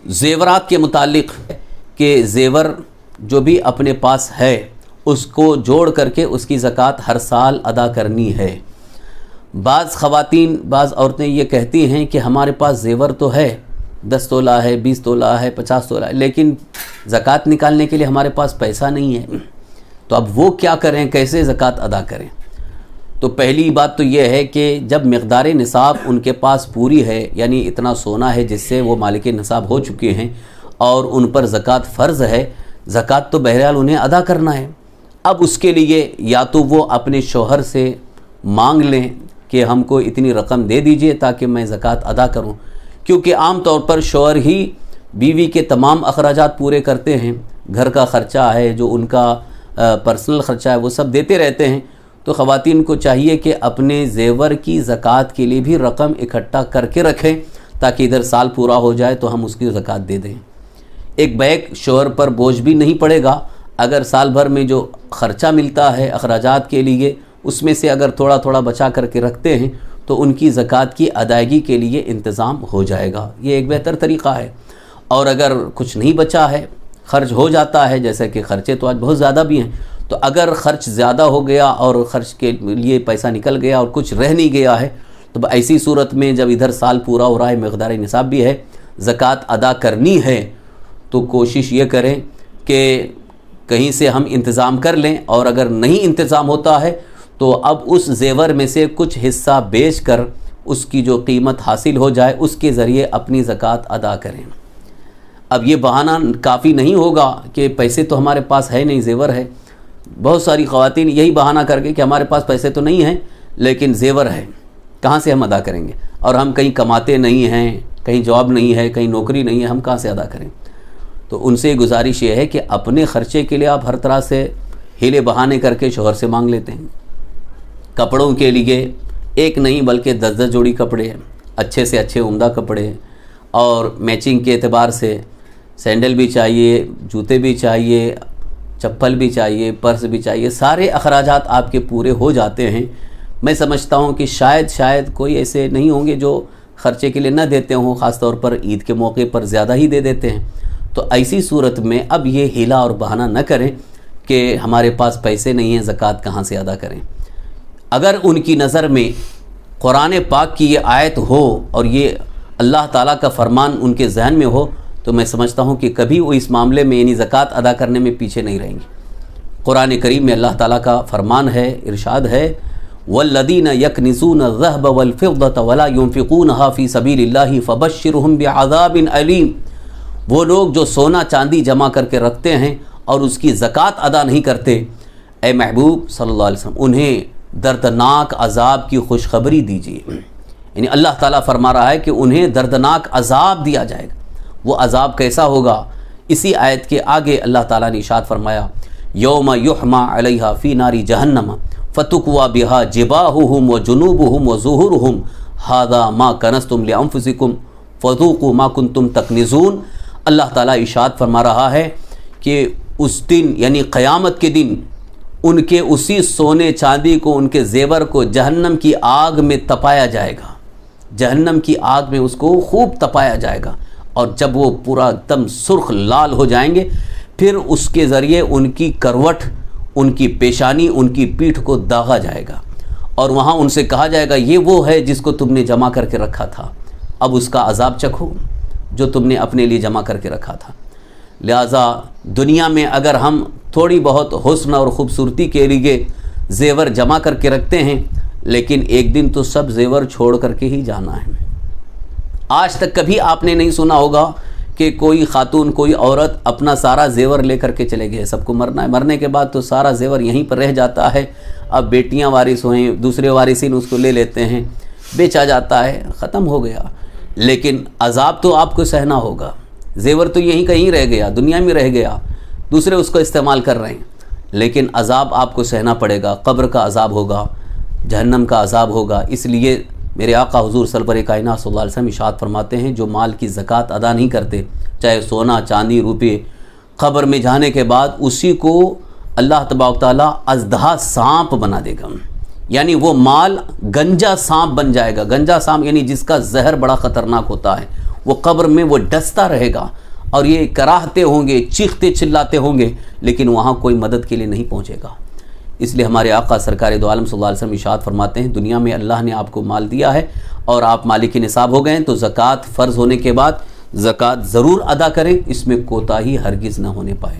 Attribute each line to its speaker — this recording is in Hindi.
Speaker 1: ज़ेवरात के मुतालिक कि ज़ेवर जो भी अपने पास है उसको जोड़ करके उसकी ज़कात हर साल अदा करनी है। बाज़ ख़वातीन बाज़ औरतें ये कहती हैं कि हमारे पास ज़ेवर तो है, 10 तोला है, 20 तोला है, 50 तोला है, लेकिन ज़कात निकालने के लिए हमारे पास पैसा नहीं है, तो अब वो क्या करें, कैसे ज़कात अदा करें। तो पहली बात तो ये है कि जब मिक़दार निसाब उनके पास पूरी है, यानी इतना सोना है जिससे वो मालिक निसाब हो चुके हैं और उन पर ज़कात फ़र्ज़ है, ज़कात तो बहरहाल उन्हें अदा करना है। अब उसके लिए या तो वो अपने शौहर से मांग लें कि हमको इतनी रकम दे दीजिए ताकि मैं ज़कात अदा करूं, क्योंकि आम तौर पर शौहर ही बीवी के तमाम अखराजात पूरे करते हैं, घर का ख़र्चा है, जो उनका पर्सनल ख़र्चा है वो सब देते रहते हैं। तो ख़वातीन को चाहिए कि अपने ज़ेवर की ज़कात के लिए भी रकम इकट्ठा करके रखें ताकि इधर साल पूरा हो जाए तो हम उसकी ज़कात दे दें। एक बैग शौहर पर बोझ भी नहीं पड़ेगा। अगर साल भर में जो ख़र्चा मिलता है अखराजात के लिए उसमें से अगर थोड़ा थोड़ा बचा करके रखते हैं तो उनकी ज़कात की अदायगी के लिए इंतज़ाम हो जाएगा। ये एक बेहतर तरीक़ा है। और अगर कुछ नहीं बचा है, ख़र्च हो जाता है, जैसे कि ख़र्चे तो आज बहुत ज़्यादा भी हैं, तो अगर ख़र्च ज़्यादा हो गया और ख़र्च के लिए पैसा निकल गया और कुछ रह नहीं गया है, तो ऐसी सूरत में जब इधर साल पूरा हो रहा है, मिक़दार निसाब भी है, ज़कात अदा करनी है, तो कोशिश ये करें कि कहीं से हम इंतज़ाम कर लें। और अगर नहीं इंतज़ाम होता है तो अब उस ज़ेवर में से कुछ हिस्सा बेच कर उसकी जो कीमत हासिल हो जाए उसके ज़रिए अपनी ज़कात अदा करें। अब ये बहाना काफ़ी नहीं होगा कि पैसे तो हमारे पास है नहीं, ज़ेवर है। बहुत सारी ख़वातीन यही बहाना करके कि हमारे पास पैसे तो नहीं हैं लेकिन ज़ेवर है, कहाँ से हम अदा करेंगे, और हम कहीं कमाते नहीं हैं, कहीं जॉब नहीं है, कहीं नौकरी नहीं है, हम कहाँ से अदा करें। तो उनसे गुजारिश ये है कि अपने ख़र्चे के लिए आप हर तरह से हीले बहाने करके शौहर से मांग लेते हैं। कपड़ों के लिए एक नहीं बल्कि 10-10 जोड़ी कपड़े, अच्छे से अच्छे उम्दा कपड़े, और मैचिंग के एतबार से सैंडल भी चाहिए, जूते भी चाहिए, चप्पल भी चाहिए, पर्स भी चाहिए, सारे अखराजात आपके पूरे हो जाते हैं। मैं समझता हूँ कि शायद कोई ऐसे नहीं होंगे जो ख़र्चे के लिए न देते हों, ख़ास तौर पर ईद के मौके पर ज़्यादा ही दे देते हैं। तो ऐसी सूरत में अब ये हीला और बहाना न करें कि हमारे पास पैसे नहीं हैं, ज़कात कहाँ से अदा करें। अगर उनकी नज़र में कुरान पाक की ये आयत हो और ये अल्लाह ताला का फ़रमान उनके जहन में हो तो मैं समझता हूँ कि कभी वो इस मामले में यानी ज़कात अदा करने में पीछे नहीं रहेंगे। कुरान करीम में अल्लाह ताला का फ़रमान है, इरशाद है, वल्लदीन यकनिज़ून ज़हब वल्फ़िद्दत वला युनफ़िक़ूनहा फ़ी सबीलिल्लाहि फ़बश्शिरहुम बिअज़ाबिन अलीम। वो लोग जो सोना चांदी जमा करके रखते हैं और उसकी ज़कात अदा नहीं करते, ए महबूब सल्लल्लाहु अलैहि वसल्लम उन्हें दर्दनाक अज़ाब की खुशखबरी दीजिए। यानी अल्लाह ताला फरमा रहा है कि उन्हें दर्दनाक अज़ाब दिया जाएगा। वो अज़ाब कैसा होगा, इसी आयत के आगे अल्लाह ताला ने इरशाद फरमाया, यौम युहमा अलैहा फ़ी नारी जहन्नम फ़तुक्वा बिहा जिबाहुहुम व जुनूबुहुम व ज़ुहुरुहुम हादा मा कनस्तुम लिअन्फुसिकुम फ़ज़ूक़ू मा कुन्तुम तकनिज़ून। अल्लाह ताला इरशाद फरमा रहा है कि उस दिन यानी क़यामत के दिन उनके उसी सोने चांदी को, उनके ज़ेवर को जहन्नम की आग में तपाया जाएगा। जहन्नम की आग में उसको खूब तपाया जाएगा और जब वो पूरा एकदम सुर्ख लाल हो जाएंगे फिर उसके ज़रिए उनकी करवट, उनकी पेशानी, उनकी पीठ को दागा जाएगा और वहाँ उनसे कहा जाएगा ये वो है जिसको तुमने जमा करके रखा था, अब उसका अज़ाब चखो जो तुमने अपने लिए जमा करके रखा था। लिहाजा दुनिया में अगर हम थोड़ी बहुत हुस्न और ख़ूबसूरती के लिए ज़ेवर जमा करके रखते हैं, लेकिन एक दिन तो सब ज़ेवर छोड़ करके ही जाना है। आज तक कभी आपने नहीं सुना होगा कि कोई खातून, कोई औरत अपना सारा ज़ेवर ले करके चले गए। सबको मरना है, मरने के बाद तो सारा ज़ेवर यहीं पर रह जाता है। अब बेटियां वारिस हुए, दूसरे वारिसिन उसको ले लेते हैं, बेचा जाता है, ख़त्म हो गया। लेकिन अज़ाब तो आपको सहना होगा। ज़ेवर तो यहीं कहीं रह गया, दुनिया में रह गया, दूसरे उसको इस्तेमाल कर रहे हैं, लेकिन अज़ाब आपको सहना पड़ेगा। कब्र का अज़ाब होगा, जहन्नम का अज़ाब होगा। इसलिए मेरे आका हुज़ूर सरवर कायनात सल्लल्लाहु अलैहि वसल्लम इरशाद फरमाते हैं, जो माल की ज़कात अदा नहीं करते, चाहे सोना चांदी रुपये, कब्र में जाने के बाद उसी को अल्लाह तबारक तआला अज़दहा सांप बना देगा। यानी वो माल गंजा सांप बन जाएगा। गंजा सांप यानी जिसका जहर बड़ा ख़तरनाक होता है, वो कब्र में वो डसता रहेगा और ये कराहते होंगे, चीखते चिल्लाते होंगे, लेकिन वहाँ कोई मदद के लिए नहीं पहुँचेगा। इसलिए हमारे आका सरकार दो आलम सल्लल्लाहु अलैहि वसल्लम इरशाद फरमाते हैं, दुनिया में अल्लाह ने आपको माल दिया है और आप मालिक निसाब हो गए हैं तो ज़कात फ़र्ज़ होने के बाद ज़कात ज़रूर अदा करें, इसमें कोताही हरगिज़ ना होने पाए।